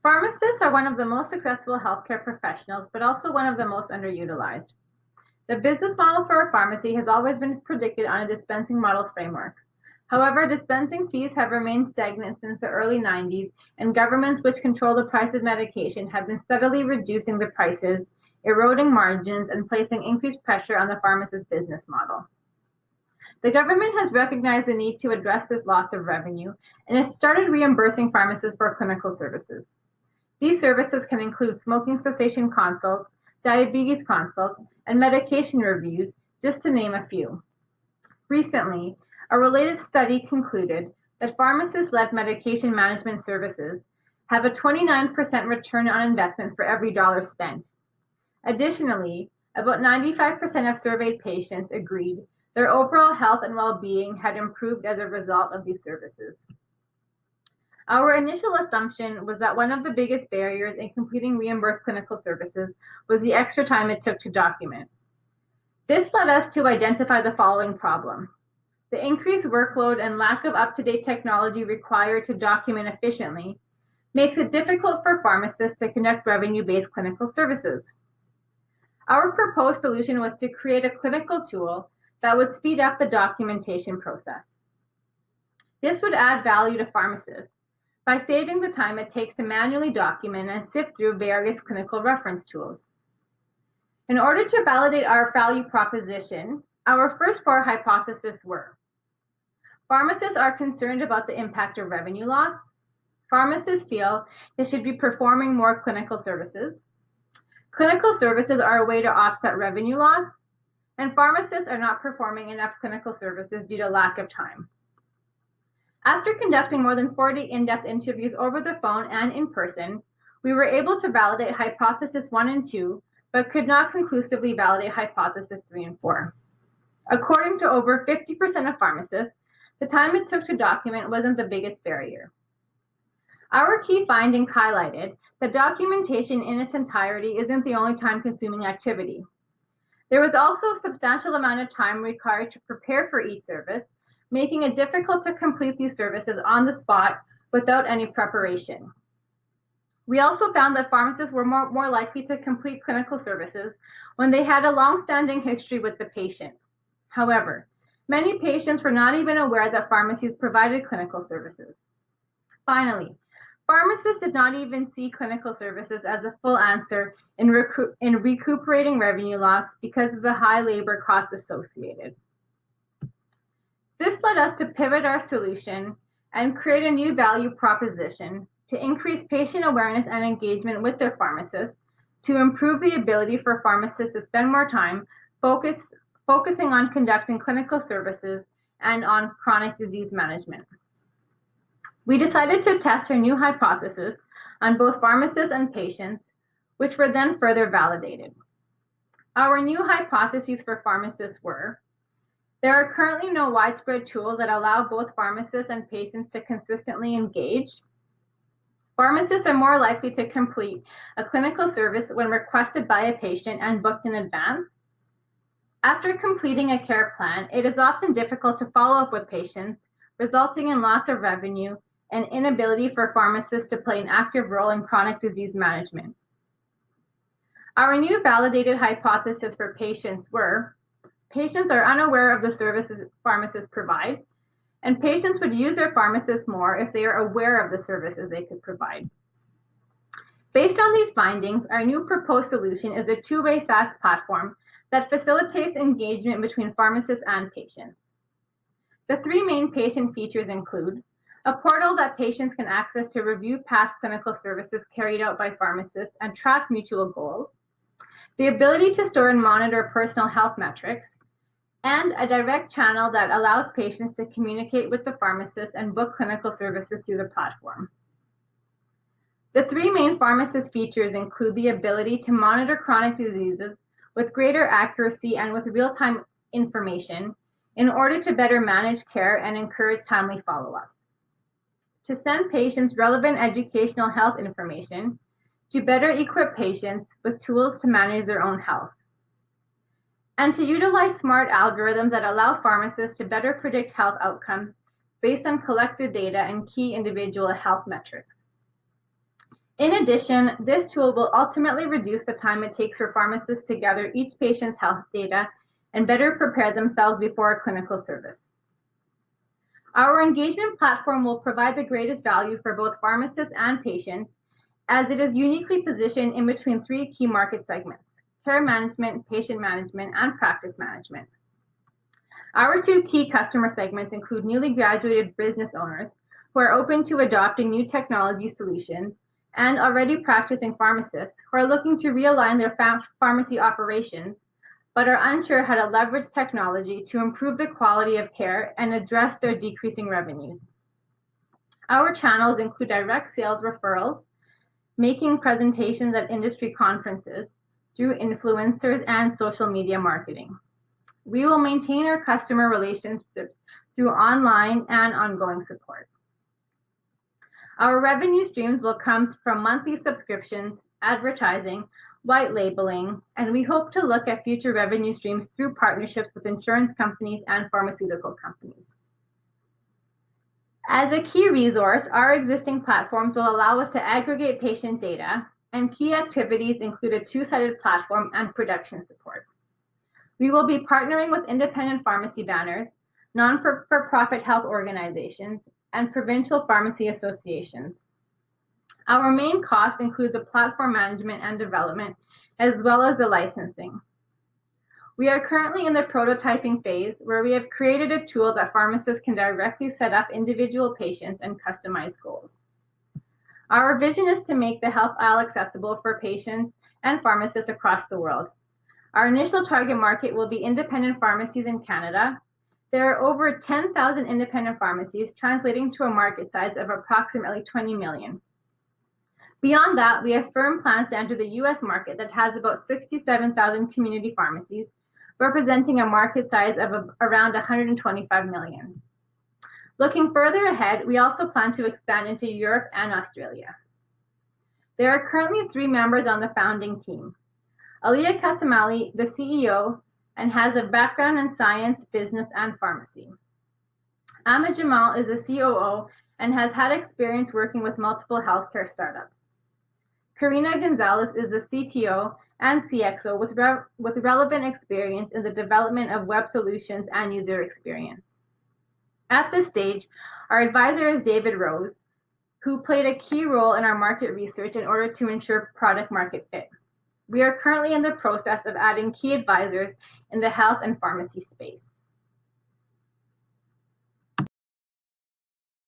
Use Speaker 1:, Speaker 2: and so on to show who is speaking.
Speaker 1: Pharmacists are one of the most successful healthcare professionals, but also one of the most underutilized. The business model for a pharmacy has always been predicted on a dispensing model framework. However, dispensing fees have remained stagnant since the early 90s, and governments which control the price of medication have been steadily reducing the prices, eroding margins, and placing increased pressure on the pharmacist business model. The government has recognized the need to address this loss of revenue and has started reimbursing pharmacists for clinical services. These services can include smoking cessation consults, diabetes consults, and medication reviews, just to name a few. Recently, a related study concluded that pharmacist-led medication management services have a 29% return on investment for every dollar spent. Additionally, about 95% of surveyed patients agreed their overall health and well-being had improved as a result of these services. Our initial assumption was that one of the biggest barriers in completing reimbursed clinical services was the extra time it took to document. This led us to identify the following problem. The increased workload and lack of up-to-date technology required to document efficiently makes it difficult for pharmacists to conduct revenue-based clinical services. Our proposed solution was to create a clinical tool that would speed up the documentation process. This would add value to pharmacists by saving the time it takes to manually document and sift through various clinical reference tools. In order to validate our value proposition, our first four hypotheses were: pharmacists are concerned about the impact of revenue loss. Pharmacists feel they should be performing more clinical services. Clinical services are a way to offset revenue loss, and pharmacists are not performing enough clinical services due to lack of time. After conducting more than 40 in-depth interviews over the phone and in person, we were able to validate hypothesis 1 and 2, but could not conclusively validate hypothesis 3 and 4. According to over 50% of pharmacists, the time it took to document wasn't the biggest barrier. Our key findings highlighted that documentation in its entirety isn't the only time-consuming activity. There was also a substantial amount of time required to prepare for each service, making it difficult to complete these services on the spot without any preparation. We also found that pharmacists were more likely to complete clinical services when they had a long-standing history with the patient. However, many patients were not even aware that pharmacies provided clinical services. Finally, pharmacists did not even see clinical services as a full answer in recuperating revenue loss because of the high labor costs associated. This led us to pivot our solution and create a new value proposition to increase patient awareness and engagement with their pharmacists, to improve the ability for pharmacists to spend more time focusing on conducting clinical services and on chronic disease management. We decided to test our new hypothesis on both pharmacists and patients, which were then further validated. Our new hypotheses for pharmacists were: there are currently no widespread tools that allow both pharmacists and patients to consistently engage. Pharmacists are more likely to complete a clinical service when requested by a patient and booked in advance. After completing a care plan, it is often difficult to follow up with patients, resulting in loss of revenue and inability for pharmacists to play an active role in chronic disease management. Our new validated hypothesis for patients were: patients are unaware of the services pharmacists provide, and patients would use their pharmacists more if they are aware of the services they could provide. Based on these findings, our new proposed solution is a two-way SaaS platform that facilitates engagement between pharmacists and patients. The three main patient features include a portal that patients can access to review past clinical services carried out by pharmacists and track mutual goals, the ability to store and monitor personal health metrics, and a direct channel that allows patients to communicate with the pharmacist and book clinical services through the platform. The three main pharmacist features include the ability to monitor chronic diseases with greater accuracy and with real-time information in order to better manage care and encourage timely follow-ups, to send patients relevant educational health information, to better equip patients with tools to manage their own health, and to utilize smart algorithms that allow pharmacists to better predict health outcomes based on collected data and key individual health metrics. In addition, this tool will ultimately reduce the time it takes for pharmacists to gather each patient's health data and better prepare themselves before a clinical service. Our engagement platform will provide the greatest value for both pharmacists and patients, as it is uniquely positioned in between three key market segments: care management, patient management, and practice management. Our two key customer segments include newly graduated business owners who are open to adopting new technology solutions and already practicing pharmacists who are looking to realign their pharmacy operations but are unsure how to leverage technology to improve the quality of care and address their decreasing revenues. Our channels include direct sales referrals, making presentations at industry conferences through influencers and social media marketing. We will maintain our customer relationships through online and ongoing support. Our revenue streams will come from monthly subscriptions, advertising, white labeling, and we hope to look at future revenue streams through partnerships with insurance companies and pharmaceutical companies. As a key resource, our existing platforms will allow us to aggregate patient data, and key activities include a two-sided platform and production support. We will be partnering with independent pharmacy banners, non-for-profit health organizations, and provincial pharmacy associations. Our main costs include the platform management and development, as well as the licensing. We are currently in the prototyping phase where we have created a tool that pharmacists can directly set up individual patients and customize goals. Our vision is to make the health aisle accessible for patients and pharmacists across the world. Our initial target market will be independent pharmacies in Canada. There are over 10,000 independent pharmacies, translating to a market size of approximately 20 million. Beyond that, we have firm plans to enter the US market that has about 67,000 community pharmacies, representing a market size of around 125 million. Looking further ahead, we also plan to expand into Europe and Australia. There are currently 3 members on the founding team. Aliyah Kasamali, the CEO, and has a background in science, business, and pharmacy. Ahmed Jamal is the COO and has had experience working with multiple healthcare startups. Karina Gonzalez is the CTO and CXO with relevant experience in the development of web solutions and user experience. At this stage, our advisor is David Rose, who played a key role in our market research in order to ensure product market fit. We are currently in the process of adding key advisors in the health and pharmacy space.